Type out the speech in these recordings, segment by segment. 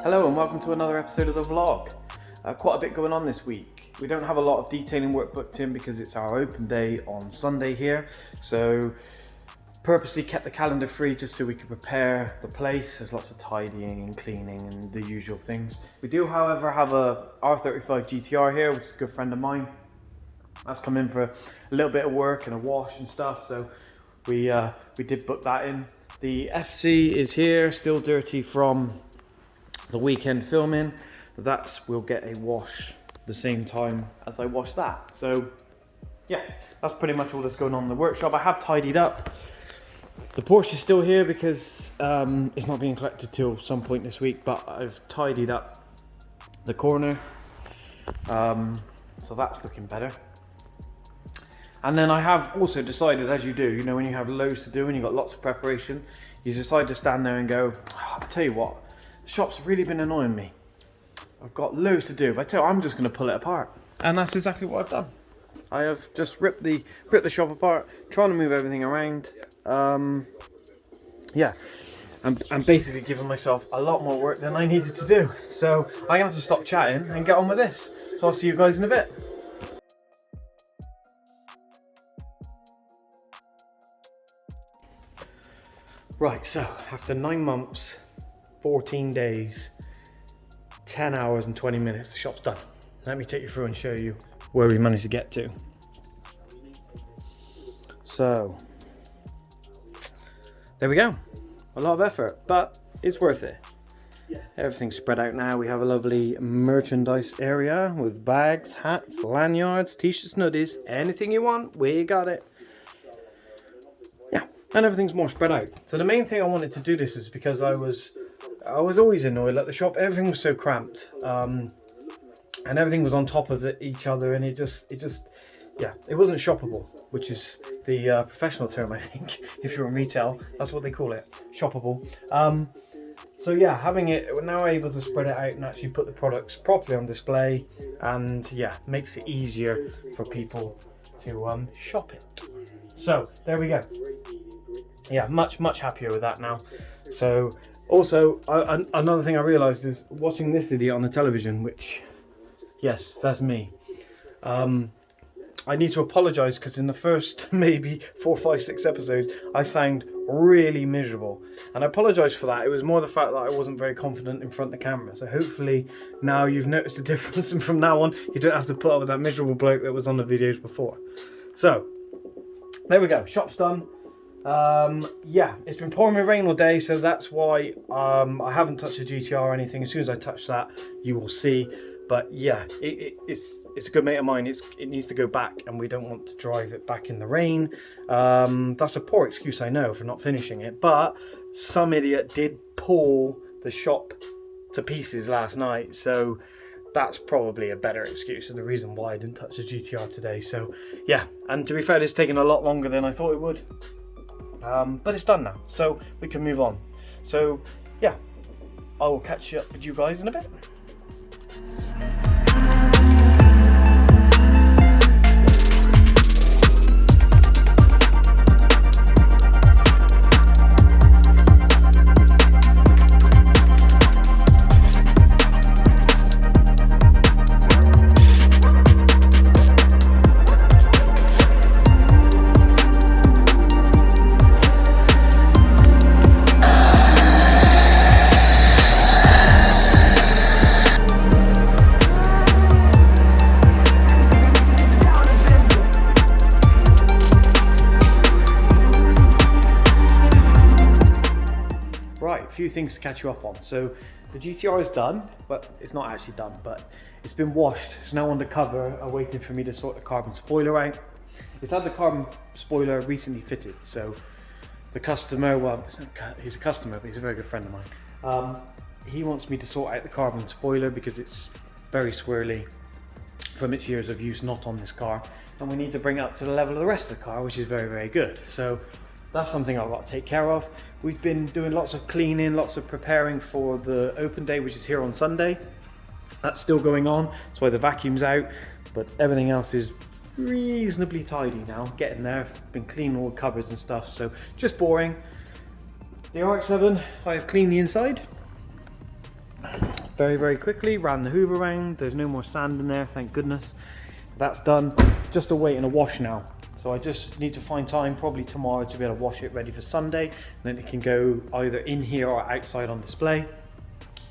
Hello and welcome to another episode of the vlog. Quite a bit going on this week. We don't have a lot of detailing work booked in because it's our open day on Sunday here. So purposely kept the calendar free just so we could prepare the place. There's lots of tidying and cleaning and the usual things. We do, however, have a R35 GTR here, which is a good friend of mine. That's come in for a little bit of work and a wash and stuff. So we did book that in. The FC is here, still dirty from the weekend filming. We'll get a wash the same time as I wash that. So yeah, that's pretty much all that's going on in the workshop. I have tidied up. The Porsche is still here because it's not being collected till some point this week, but I've tidied up the corner. So that's looking better. And then I have also decided, as you do, you know, when you have loads to do and you've got lots of preparation, you decide to stand there and go, oh, I tell you what, the shop's really been annoying me. I've got loads to do, but I tell you, I'm just going to pull it apart. And that's exactly what I've done. I have just ripped the shop apart, trying to move everything around. Yeah, I'm basically giving myself a lot more work than I needed to do. So I'm going to have to stop chatting and get on with this. So I'll see you guys in a bit. Right, so after 9 months, 14 days, 10 hours and 20 minutes, the shop's done. Let me take you through and show you where we managed to get to. So, there we go. A lot of effort, but it's worth it. Everything's spread out now. We have a lovely merchandise area with bags, hats, lanyards, t-shirts, hoodies, anything you want, we got it. Yeah, and everything's more spread out. So the main thing I wanted to do this is because I was always annoyed at the shop. Everything was so cramped, and everything was on top of each other, and it wasn't shoppable, which is the professional term, I think. If you're in retail, that's what they call it, shoppable. So yeah, having it, we're now able to spread it out and actually put the products properly on display, and yeah, makes it easier for people to shop it. So there we go. Yeah, much happier with that now. So also another thing I realized is watching this idiot on the television, which, yes, that's me. I need to apologize because in the first maybe 4, 5, 6 episodes I sound really miserable, and I apologize for that. It was more the fact that I wasn't very confident in front of the camera. So hopefully now you've noticed the difference, and from now on you don't have to put up with that miserable bloke that was on the videos before. So there we go, shop's done. Yeah, it's been pouring with rain all day, so that's why I haven't touched the GTR or anything. As soon as I touch that, you will see. But yeah, it's a good mate of mine. It needs to go back, and we don't want to drive it back in the rain. That's a poor excuse, I know, for not finishing it, but some idiot did pull the shop to pieces last night, so that's probably a better excuse and the reason why I didn't touch the GTR today. So yeah, and to be fair, it's taken a lot longer than I thought it would. But it's done now, so we can move on. So yeah, I will catch up with you guys in a bit. Few things to catch you up on. So the GTR is done, but it's not actually done, but it's been washed. It's now under cover, waiting for me to sort the carbon spoiler out. It's had the carbon spoiler recently fitted, so the customer, well, he's a customer, but he's a very good friend of mine. He wants me to sort out the carbon spoiler because it's very swirly from its years of use, not on this car, and we need to bring it up to the level of the rest of the car, which is very, very good. So that's something I've got to take care of. We've been doing lots of cleaning, lots of preparing for the open day, which is here on Sunday. That's still going on. That's why the vacuum's out, but everything else is reasonably tidy now. Getting there. Been cleaning all the cupboards and stuff, so just boring. The RX-7, I have cleaned the inside. very, very quickly. Ran the hoover around. There's no more sand in there, thank goodness. That's done. Just awaiting a wash now. So I just need to find time, probably tomorrow, to be able to wash it ready for Sunday. And then it can go either in here or outside on display.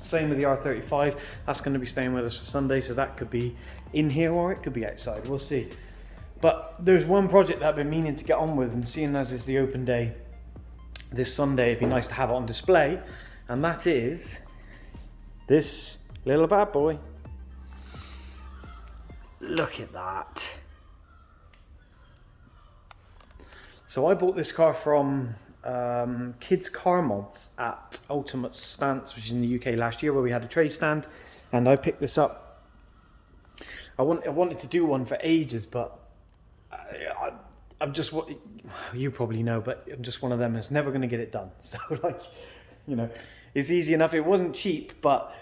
Same with the R35. That's going to be staying with us for Sunday, so that could be in here or it could be outside. We'll see. But there's one project that I've been meaning to get on with, and seeing as it's the open day this Sunday, it'd be nice to have it on display. And that is this little bad boy. Look at that. So I bought this car from Kids Car Mods at Ultimate Stance, which is in the UK last year, where we had a trade stand, and I picked this up. I wanted to do one for ages, but I'm just what you probably know, but I'm just one of them that's never going to get it done. So like, you know, it's easy enough. It wasn't cheap, but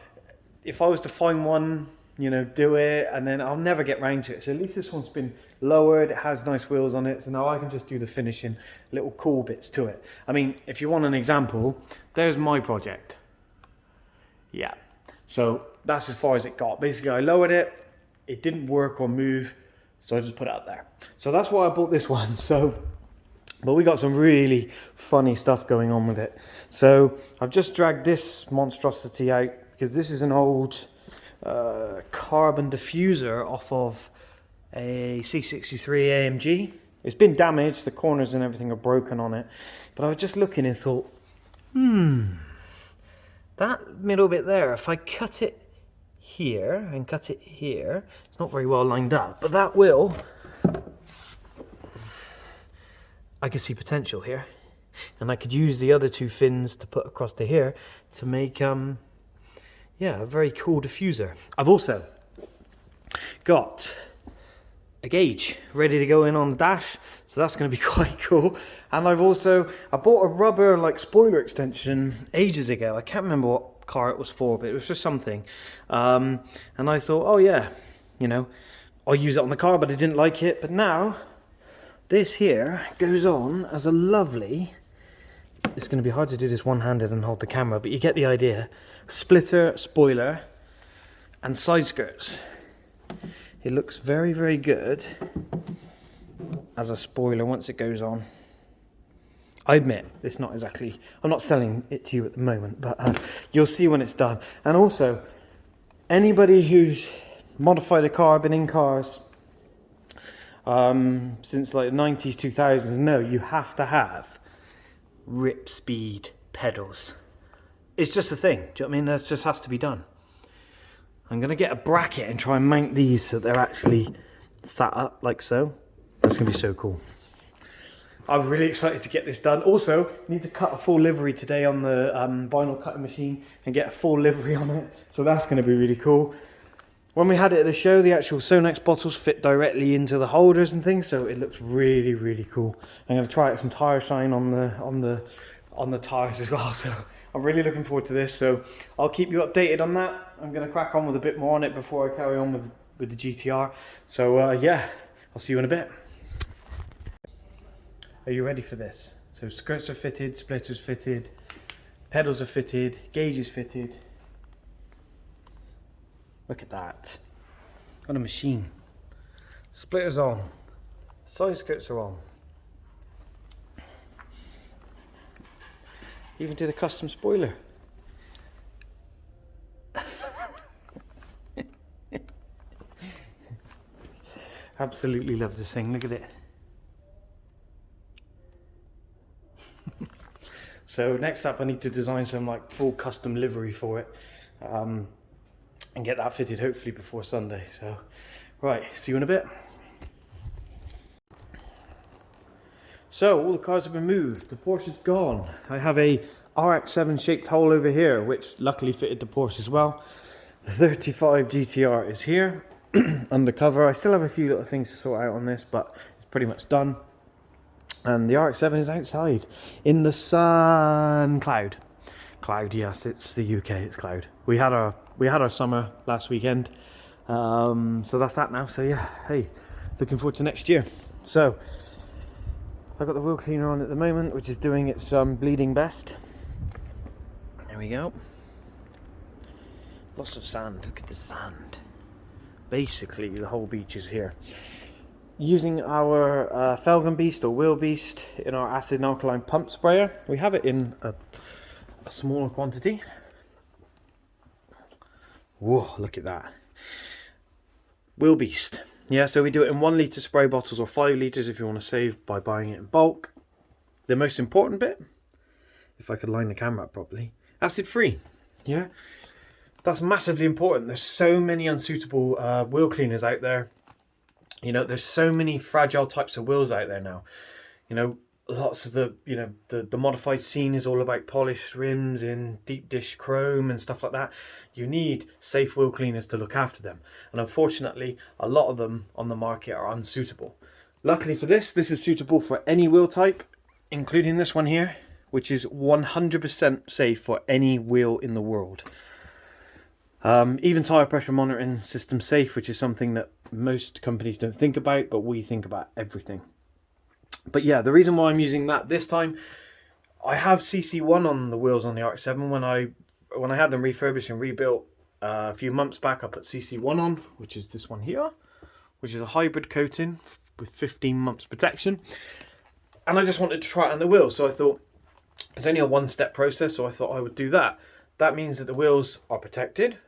if I was to find one, you know, do it, and then I'll never get round to it. So at least this one's been lowered, it has nice wheels on it, so now I can just do the finishing little cool bits to it. I mean, if you want an example, there's my project. Yeah, so that's as far as it got. Basically, I lowered it, it didn't work or move, so I just put it up there. So that's why I bought this one. So, but we got some really funny stuff going on with it. So I've just dragged this monstrosity out because this is an old carbon diffuser off of a C63 AMG. It's been damaged, the corners and everything are broken on it, but I was just looking and thought, that middle bit there, if I cut it here and cut it here, it's not very well lined up, but that will, I could see potential here, and I could use the other two fins to put across to here to make yeah, a very cool diffuser. I've also got a gauge ready to go in on the dash, so that's going to be quite cool. And I bought a rubber like spoiler extension ages ago. I can't remember what car it was for, but it was just something. And I thought, oh yeah, you know, I'll use it on the car, but I didn't like it. But now this here goes on as a lovely, it's going to be hard to do this one-handed and hold the camera, but you get the idea. Splitter, spoiler, and side skirts. It looks very, very good as a spoiler once it goes on. I admit, it's not exactly, I'm not selling it to you at the moment, but you'll see when it's done. And also, anybody who's modified a car, been in cars since like the 90s, 2000s, know you have to have rip speed pedals. It's just a thing, do you know what I mean? That just has to be done. I'm going to get a bracket and try and mount these so they're actually sat up like so. That's going to be so cool. I'm really excited to get this done. Also, need to cut a full livery today on the vinyl cutting machine and get a full livery on it. So that's going to be really cool. When we had it at the show, the actual Sonex bottles fit directly into the holders and things, so it looks really, really cool. I'm going to try out some tire shine on the tires as well. So I'm really looking forward to this. So I'll keep you updated on that. I'm going to crack on with a bit more on it before I carry on with the GTR. So yeah, I'll see you in a bit. Are you ready for this? So skirts are fitted, splitters fitted, pedals are fitted, gauge is fitted. Look at that. What a machine. Splitters on. Side skirts are on. Even did a custom spoiler. Absolutely love this thing. Look at it. So next up I need to design some like full custom livery for it. And get that fitted hopefully before Sunday. So, right, see you in a bit. So, all the cars have been moved. The Porsche's gone. I have a RX-7 shaped hole over here, which luckily fitted the Porsche as well. The 35 GTR is here, undercover. I still have a few little things to sort out on this, but it's pretty much done. And the RX-7 is outside in the sun. Cloud, yes, it's the UK, it's cloud. We had our summer last weekend, so that's that now. So yeah, hey, looking forward to next year. So I've got the wheel cleaner on at the moment, which is doing its bleeding best. There we go. Lots of sand. Look at the sand. Basically, the whole beach is here. Using our Felgen Beast or Wheel Beast in our acid and alkaline pump sprayer. We have it in a smaller quantity. Whoa, look at that. Wheel Beast. Yeah, so we do it in 1 litre spray bottles or 5 litres if you want to save by buying it in bulk. The most important bit, if I could line the camera up properly, acid free. Yeah, that's massively important. There's so many unsuitable wheel cleaners out there. You know, there's so many fragile types of wheels out there now. You know, lots of the modified scene is all about polished rims in deep dish chrome and stuff like that. You need safe wheel cleaners to look after them. And unfortunately, a lot of them on the market are unsuitable. Luckily for this is suitable for any wheel type, including this one here, which is 100% safe for any wheel in the world. Even tyre pressure monitoring system safe, which is something that most companies don't think about, but we think about everything. But yeah, the reason why I'm using that this time, I have CC1 on the wheels on the RX-7. When I had them refurbished and rebuilt a few months back, I put CC1 on, which is this one here, which is a hybrid coating with 15 months protection. And I just wanted to try it on the wheels, so I thought it's only a one-step process, so I thought I would do that. That means that the wheels are protected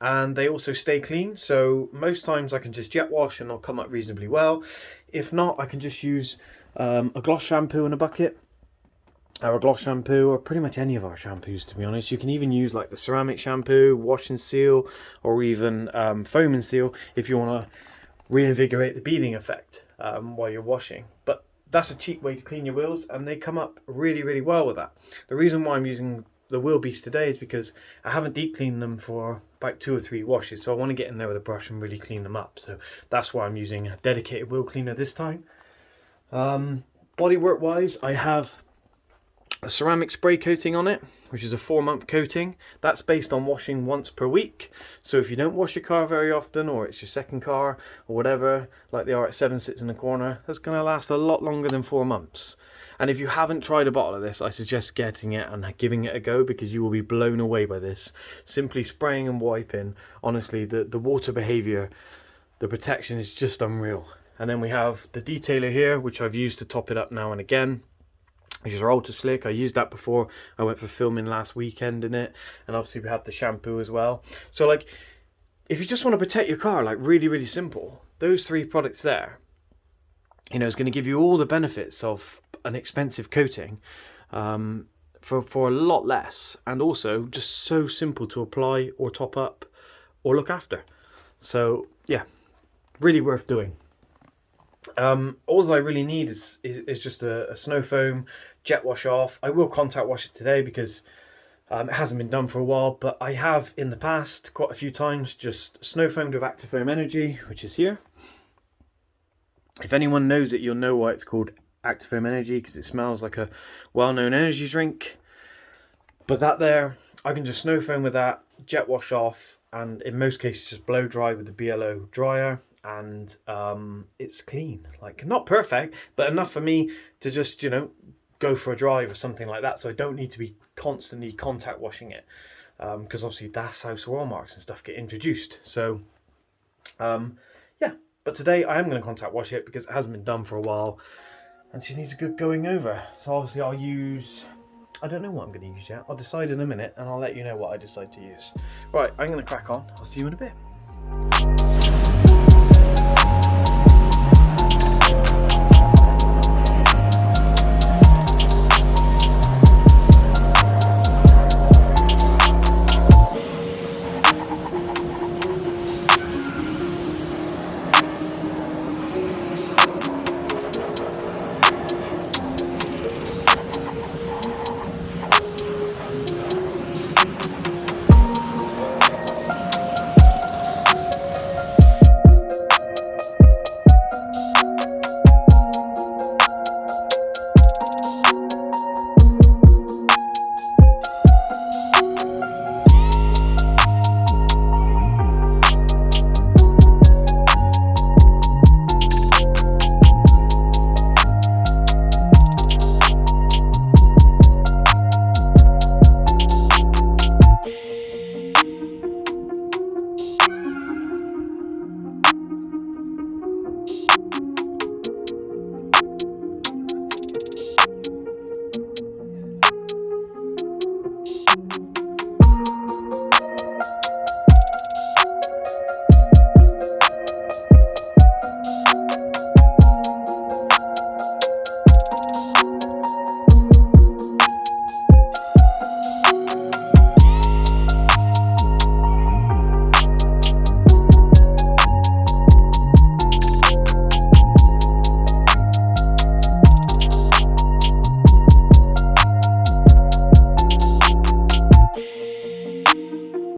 and they also stay clean. So most times I can just jet wash and they'll come up reasonably well. If not, I can just use a gloss shampoo in a bucket, our gloss shampoo, or pretty much any of our shampoos, to be honest. You can even use like the ceramic shampoo, wash and seal, or even foam and seal if you want to reinvigorate the beading effect while you're washing. But that's a cheap way to clean your wheels, and they come up really, really well with that. The reason why I'm using the Wheel Beast today is because I haven't deep cleaned them for about 2 or 3 washes, so I want to get in there with a brush and really clean them up. So that's why I'm using a dedicated wheel cleaner this time. Bodywork wise, I have a ceramic spray coating on it, which is a 4-month coating. That's based on washing once per week. So if you don't wash your car very often, or it's your second car or whatever, like the RX-7 sits in the corner, that's going to last a lot longer than 4 months. And if you haven't tried a bottle of this, I suggest getting it and giving it a go, because you will be blown away by this. Simply spraying and wiping, honestly, the water behaviour, the protection is just unreal. And then we have the detailer here, which I've used to top it up now and again, which is our Ultra Slick. I used that before I went for filming last weekend in it. And obviously we have the shampoo as well. So like, if you just want to protect your car, like really, really simple, those 3 products there, you know, is going to give you all the benefits of an expensive coating for a lot less, and also just so simple to apply or top up or look after. So yeah, really worth doing. All I really need is just a snow foam, jet wash off. I will contact wash it today because it hasn't been done for a while, but I have in the past quite a few times just snow foamed with Active Foam Energy, which is here. If anyone knows it, you'll know why it's called Active Foam Energy, because it smells like a well-known energy drink. But that there, I can just snow foam with that, jet wash off, and in most cases just blow dry with the BLO dryer, and it's clean. Like, not perfect, but enough for me to just, you know, go for a drive or something like that, so I don't need to be constantly contact washing it, because obviously that's how soil marks and stuff get introduced. So yeah, but today I am going to contact wash it because it hasn't been done for a while and she needs a good going over. So obviously I'll use, I don't know what I'm going to use yet. I'll decide in a minute and I'll let you know what I decide to use. Right, I'm going to crack on. I'll see you in a bit.